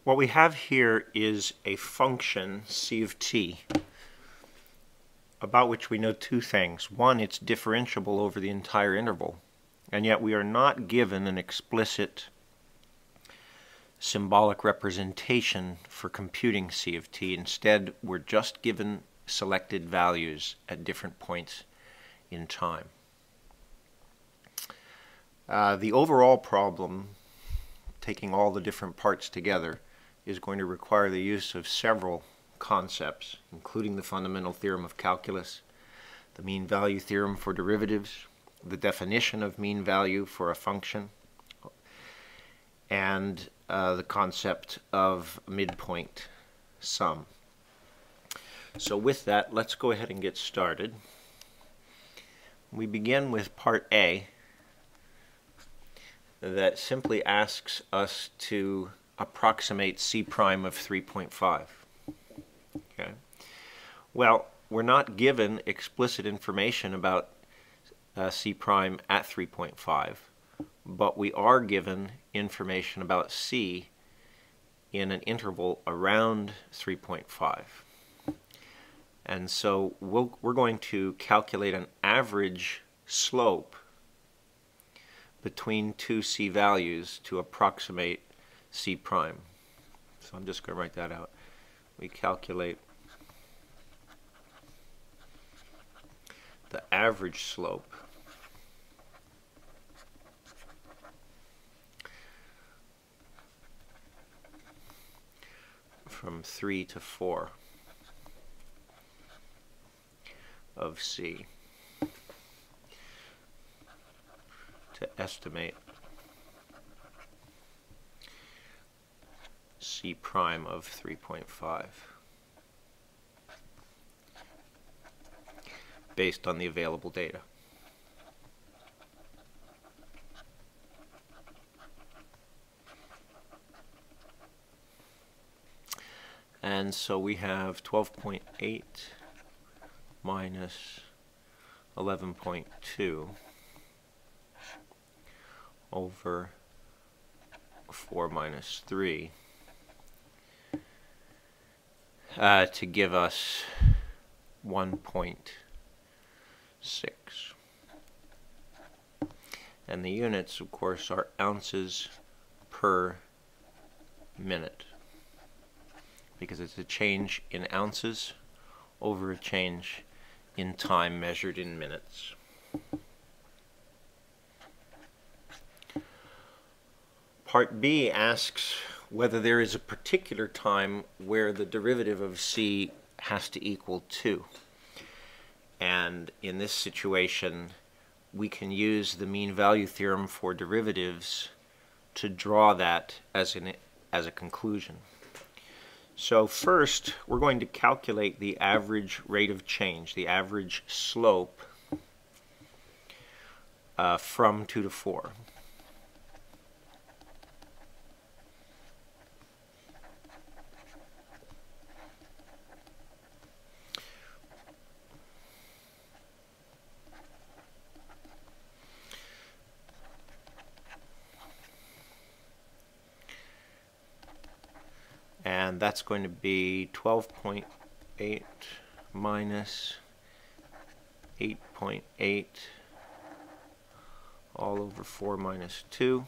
What we have here is a function, c of t, about which we know two things. One, it's differentiable over the entire interval, and yet we are not given an explicit symbolic representation for computing c of t. Instead, we're just given selected values at different points in time. The overall problem, taking all the different parts together, is going to require the use of several concepts, including the fundamental theorem of calculus, the mean value theorem for derivatives, the definition of mean value for a function, and the concept of midpoint sum. So with that, let's go ahead and get started. We begin with part A, that simply asks us to approximate c prime of 3.5. Okay. Well, we're not given explicit information about c prime at 3.5, but we are given information about c in an interval around 3.5. And so we're going to calculate an average slope between two c values to approximate c prime. So I'm just going to write that out. We calculate the average slope from 3 to 4 of c to estimate c prime of 3.5 based on the available data. And so we have 12.8 minus 11.2 over 4 minus 3 to give us 1.6. And the units, of course, are ounces per minute, because it's a change in ounces over a change in time measured in minutes. Part B asks whether there is a particular time where the derivative of c has to equal 2. And in this situation, we can use the mean value theorem for derivatives to draw that as a conclusion. So first, we're going to calculate the average rate of change, the average slope from 2 to 4. And that's going to be 12.8 minus 8.8 all over 4 minus 2,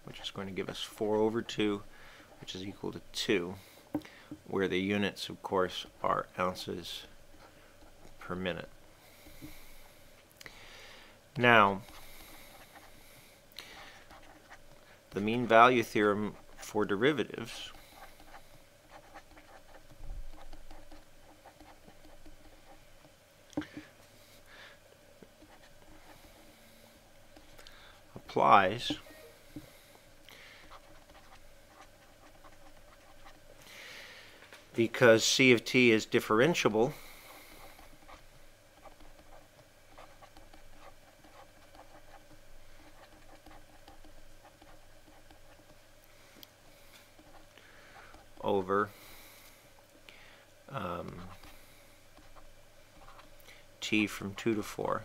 which is going to give us 4 over 2, which is equal to 2, where the units, of course, are ounces per minute. Now, the mean value theorem for derivatives applies because c of t is differentiable over t from 2 to 4.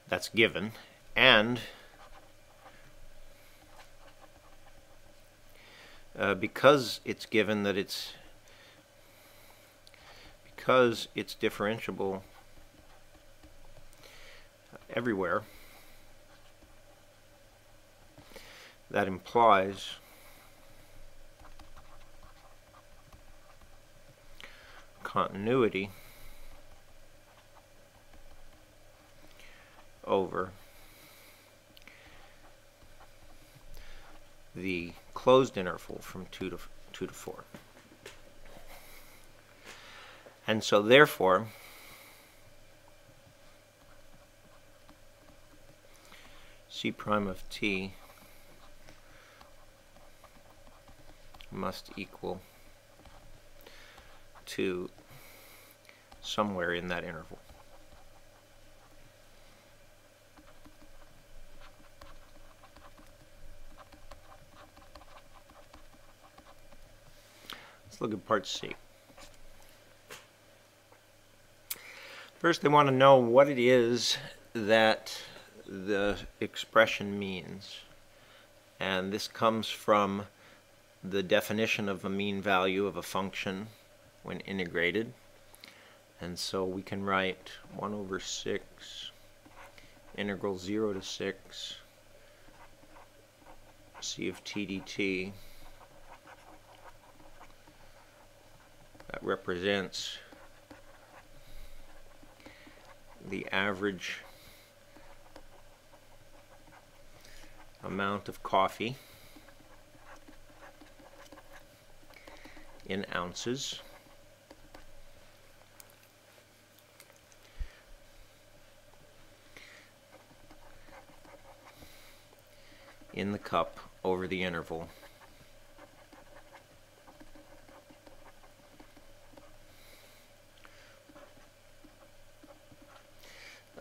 That's given, and because it's given that it's differentiable everywhere, that implies continuity over the closed interval from 2 to 4. And so therefore C prime of t must equal to somewhere in that interval. Let's look at part C. First, they want to know what it is that the expression means. And this comes from the definition of a mean value of a function when integrated. And so we can write 1 over 6 integral 0 to 6 c of t dt. That represents the average amount of coffee in ounces in the cup over the interval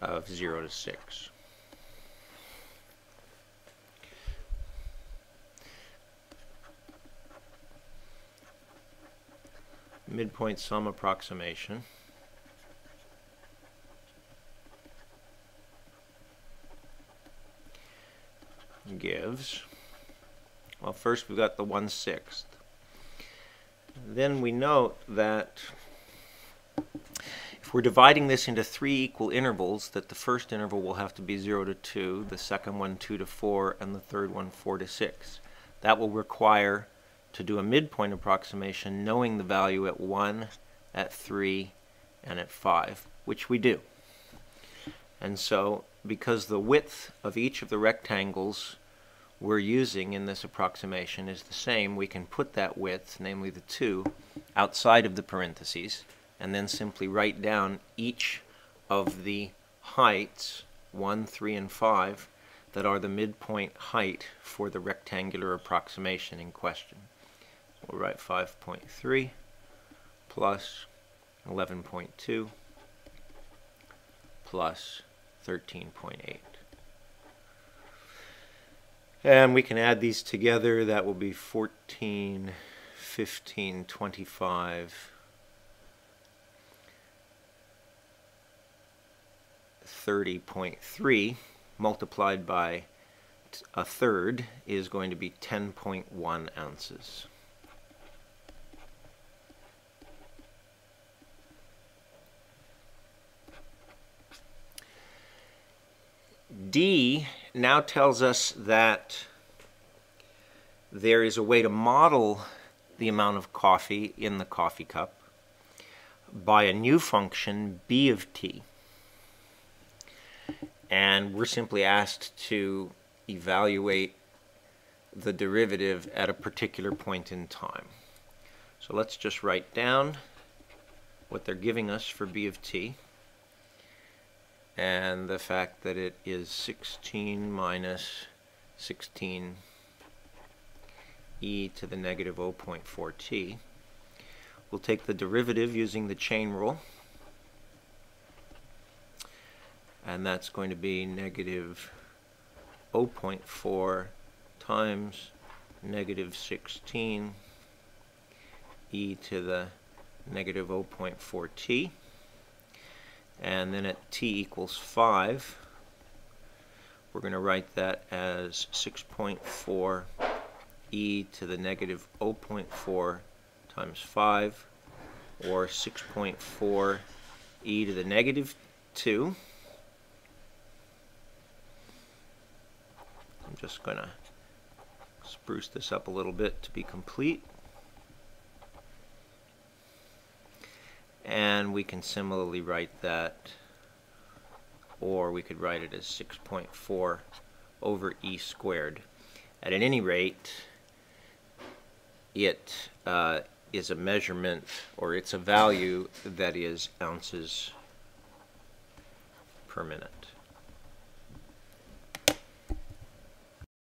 of 0 to 6. Midpoint sum approximation gives, well, first we've got the 1/6. Then we note that if we're dividing this into 3 equal intervals, that the first interval will have to be 0 to 2, the second one 2 to 4, and the third one 4 to 6. That will require to do a midpoint approximation knowing the value at 1, at 3, and at 5, which we do. And so, because the width of each of the rectangles we're using in this approximation is the same, we can put that width, namely the 2, outside of the parentheses, and then simply write down each of the heights, 1, 3, and 5, that are the midpoint height for the rectangular approximation in question. We'll write 5.3 plus 11.2 plus 13.8. And we can add these together. That will be 14, 15, 25, 30.3 multiplied by a third is going to be 10.1 ounces. D now tells us that there is a way to model the amount of coffee in the coffee cup by a new function, b of t. And we're simply asked to evaluate the derivative at a particular point in time. So let's just write down what they're giving us for b of t, and the fact that it is 16 minus 16 e to the negative 0.4t. We'll take the derivative using the chain rule, and that's going to be negative 0.4 times negative 16 e to the negative 0.4t. And then at t equals 5, we're going to write that as 6.4 e to the negative 0.4 times 5, or 6.4 e to the negative 2. I'm just going to spruce this up a little bit to be complete. And we can similarly write that, or we could write it as 6.4 over e squared. At any rate, it is a measurement, or it's a value that is ounces per minute.